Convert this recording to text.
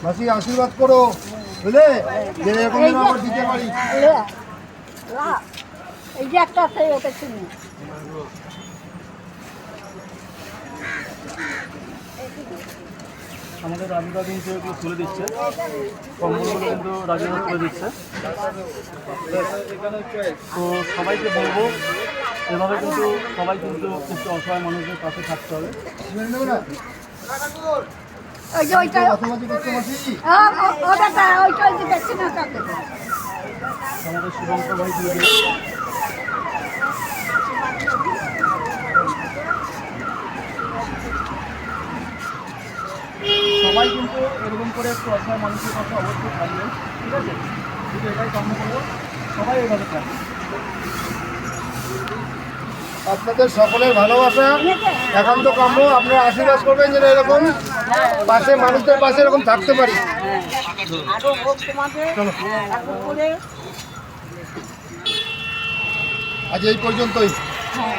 মাসি আশীর্বাদ করো বুঝলে, যে এরকম যেন আমরা দিতে পারি। এই যে একটা আছে ওটা শুনি। আমাদের রাজুদা কিন্তু এগুলো তুলে দিচ্ছে, কম্বলগুলো কিন্তু রাজুদা তুলে দিচ্ছে। তো সবাইকে বলবো এভাবে কিন্তু সবাই কিন্তু একটু অসহায় মানুষদের পাশে থাকতে হবে। ওই যে ওইটা কথাবার্তা করতে মাসি ওটা ওইটা যে দেখছি না তাকে আমাদের শুভঙ্কর ভাই তুলে দিচ্ছে। সবাই কিন্তু এরকম করে একটু অসহায় মানুষের পাশে অবশ্যই থাকবেন, ঠিক আছে? কিন্তু এটাই কাম্য করবো, সবাই এভাবে থাকবে। আপনাদের সকলের ভালোবাসা একান্ত কাম্য, আপনারা আশীর্বাদ করবেন যেন এরকম পাশে মানুষদের পাশে এরকম থাকতে পারি। আরো হোক তোমাদের করে আজ এই পর্যন্তই। হ্যাঁ